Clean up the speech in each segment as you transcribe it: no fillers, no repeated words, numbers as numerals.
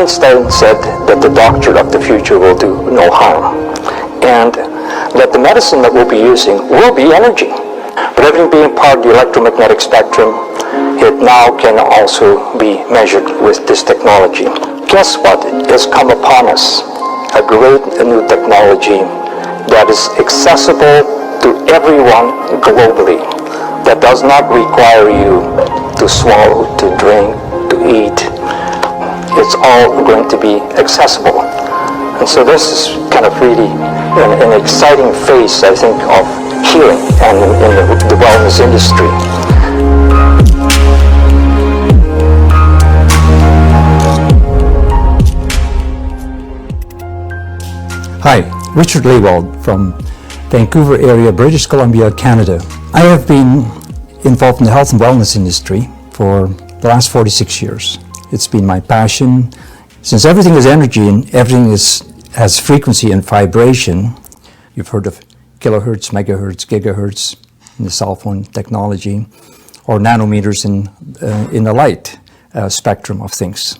Einstein said that the doctor of the future will do no harm, and that the medicine that we'll be using will be energy. But everything being part of the electromagnetic spectrum, it now can also be measured with this technology. Guess what? It has come upon us, a great new technology that is accessible to everyone globally, that does not require you to swallow, to drink, to eat. It's all going to be accessible. And so this is kind of really an exciting phase, I think, of healing and in the wellness industry. Hi, Richard Lehwald from Vancouver area, British Columbia, Canada. I have been involved in the health and wellness industry for the last 46 years. It's been my passion. Since everything is energy and everything has frequency and vibration, you've heard of kilohertz, megahertz, gigahertz in the cell phone technology, or nanometers in the light spectrum of things.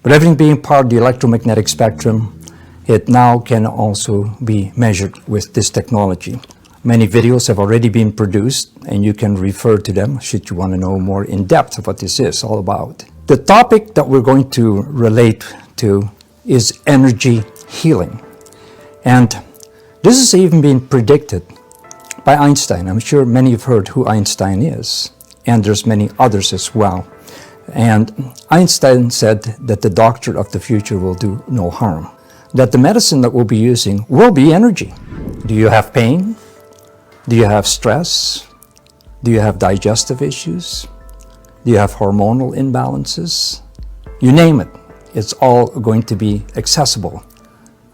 But everything being part of the electromagnetic spectrum, it now can also be measured with this technology. Many videos have already been produced, and you can refer to them should you want to know more in depth of what this is all about. The topic that we're going to relate to is energy healing. And this has even been predicted by Einstein. I'm sure many have heard who Einstein is, and there's many others as well. And Einstein said that the doctor of the future will do no harm, that the medicine that we'll be using will be energy. Do you have pain? Do you have stress? Do you have digestive issues? Do you have hormonal imbalances? You name it, it's all going to be accessible.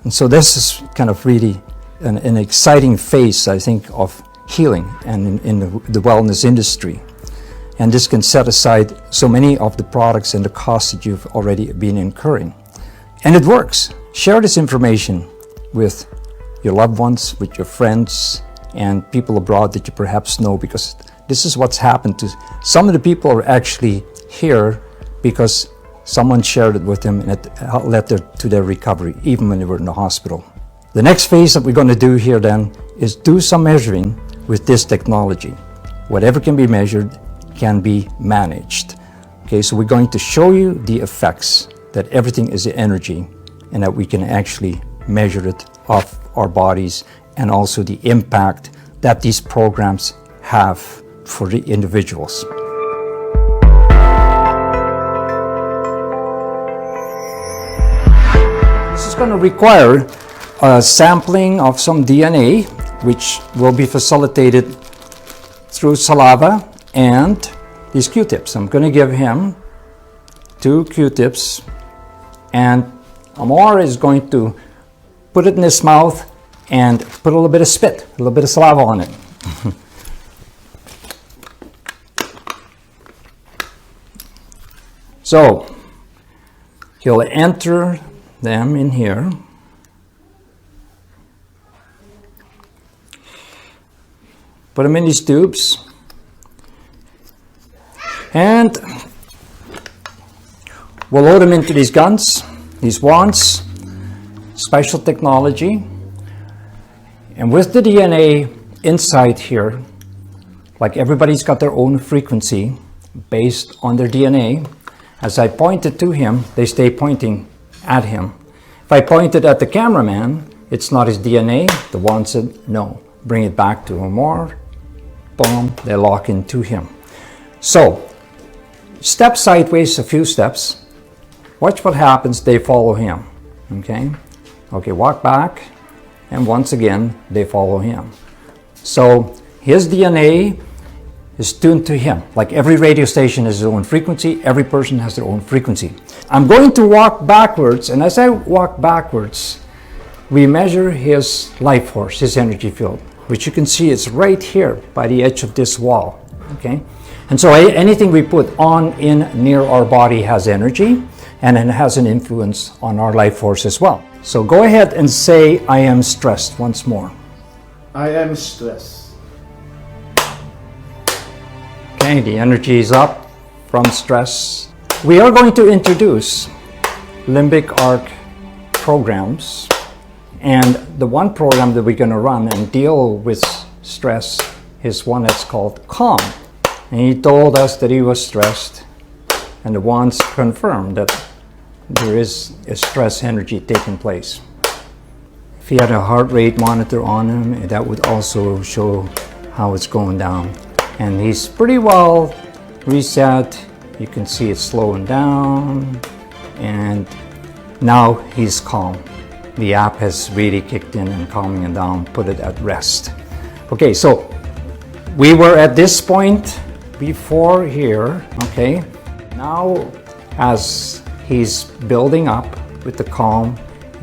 And so this is kind of really an exciting phase, I think, of healing and in the wellness industry. And this can set aside so many of the products and the costs that you've already been incurring. And it works. Share this information with your loved ones, with your friends, and people abroad that you perhaps know, because this is what's happened to some of the people are actually here because someone shared it with them and it led to their recovery, even when they were in the hospital. The next phase that we're going to do here then is do some measuring with this technology. Whatever can be measured can be managed. Okay, so we're going to show you the effects that everything is energy and that we can actually measure it off our bodies, and also the impact that these programs have for the individuals. This is going to require a sampling of some DNA, which will be facilitated through saliva and these Q-tips. I'm going to give him 2 Q-tips, and Amor is going to put it in his mouth and put a little bit of spit, a little bit of saliva on it. So he'll enter them in here. Put them in these tubes. And we'll load them into these guns, these wands, special technology. And with the DNA inside here, like everybody's got their own frequency based on their DNA, as I point it to him, they stay pointing at him. If I point it at the cameraman, it's not his DNA. The wand said, no, bring it back to him more. Boom, they lock into him. So, step sideways a few steps. Watch what happens, they follow him. Okay? Okay, walk back. And once again, they follow him. So his DNA is tuned to him. Like every radio station has its own frequency, every person has their own frequency. I'm going to walk backwards, and as I walk backwards, we measure his life force, his energy field, which you can see is right here by the edge of this wall. Okay? And so anything we put on in near our body has energy, and it has an influence on our life force as well. So go ahead and say, I am stressed once more. I am stressed. Okay, the energy is up from stress. We are going to introduce limbic arc programs, and the one program that we're going to run and deal with stress is one that's called calm. And he told us that he was stressed, and the ones confirmed that there is a stress energy taking place. If he had a heart rate monitor on him, that would also show how it's going down. And he's pretty well reset. You can see it's slowing down, and now he's calm. The app has really kicked in and calming him down, put it at rest. Okay, so we were at this point before here, okay? Now, as he's building up with the calm,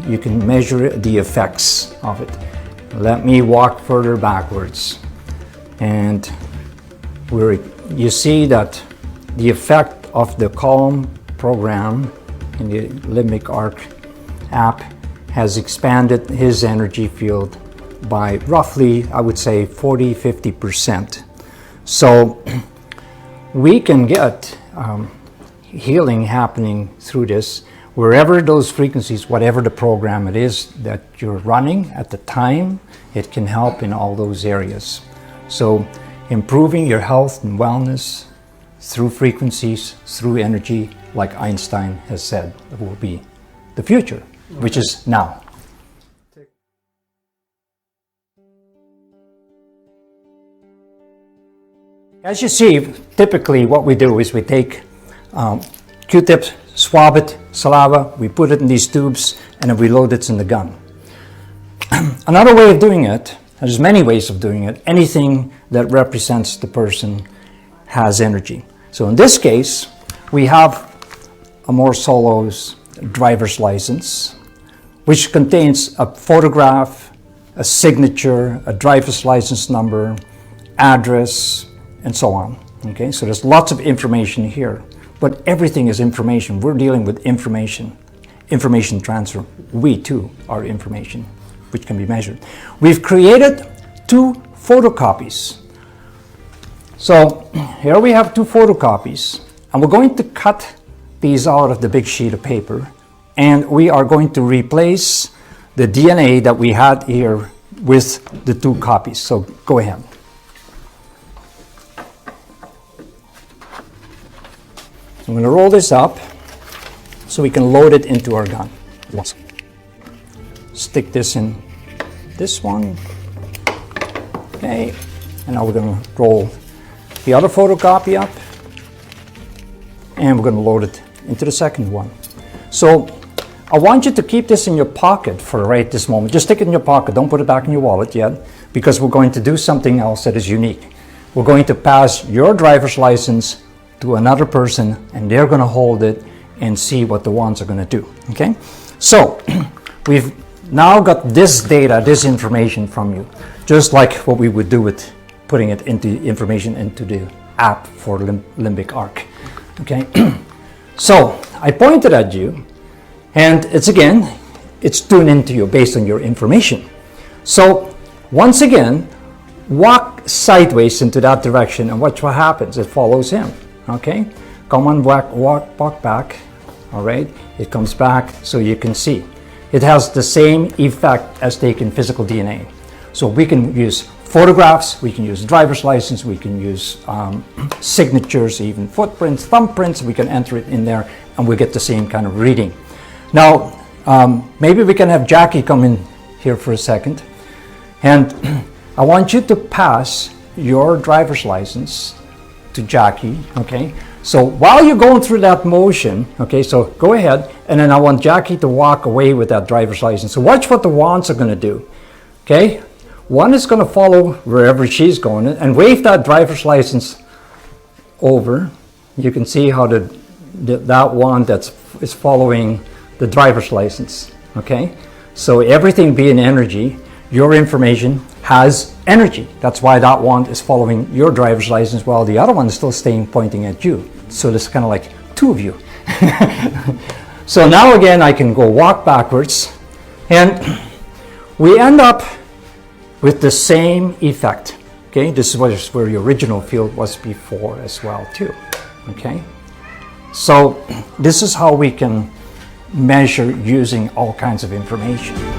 you can measure the effects of it. Let me walk further backwards. And you see that the effect of the calm program in the limbic arc app has expanded his energy field by roughly, I would say, 40–50%. So we can get healing happening through this wherever those frequencies, whatever the program it is that you're running at the time, it can help in all those areas. So improving your health and wellness through frequencies, through energy, like Einstein has said, will be the future, which is now. As you see, typically what we do is we take Q-tips, swab it, saliva, we put it in these tubes, and then we load it in the gun. Another way of doing it, there's many ways of doing it, anything that represents the person has energy. So in this case, we have AmorSolo's driver's license, which contains a photograph, a signature, a driver's license number, address, and so on. Okay, so there's lots of information here, but everything is information. We're dealing with information transfer. We too are information, which can be measured. We've created 2 photocopies. So here we have 2 photocopies, and we're going to cut these out of the big sheet of paper, and we are going to replace the DNA that we had here with the 2 copies. So go ahead. I'm going to roll this up so we can load it into our gun. Stick this in this one. Okay, and now we're going to roll the other photocopy up, and we're going to load it into the second one. So I want you to keep this in your pocket for right this moment. Just stick it in your pocket. Don't put it back in your wallet yet, because we're going to do something else that is unique. We're going to pass your driver's license to another person, and they're going to hold it and see what the ones are going to do. Okay, so we've now got this data, this information from you, just like what we would do with putting it into information into the app for limbic arc. Okay, so I pointed at you, and it's tuned into you based on your information. So once again, walk sideways into that direction, and watch what happens. It follows him. Okay, come on, walk back. All right, it comes back so you can see. It has the same effect as taking physical DNA. So we can use photographs, we can use driver's license, we can use signatures, even footprints, thumbprints. We can enter it in there, and we get the same kind of reading. Now, maybe we can have Jackie come in here for a second, and I want you to pass your driver's license to Jackie. Okay, so while you're going through that motion, okay, so go ahead, and then I want Jackie to walk away with that driver's license. So watch what the wands are going to do. Okay, one is going to follow wherever she's going and wave that driver's license over. You can see how that wand is following the driver's license. Okay, so everything being energy, your information has energy. That's why that wand is following your driver's license while the other one is still staying pointing at you. So there's kind of like 2 of you. So now again, I can go walk backwards, and we end up with the same effect. Okay, this is where your original field was before as well too. Okay, so this is how we can measure using all kinds of information.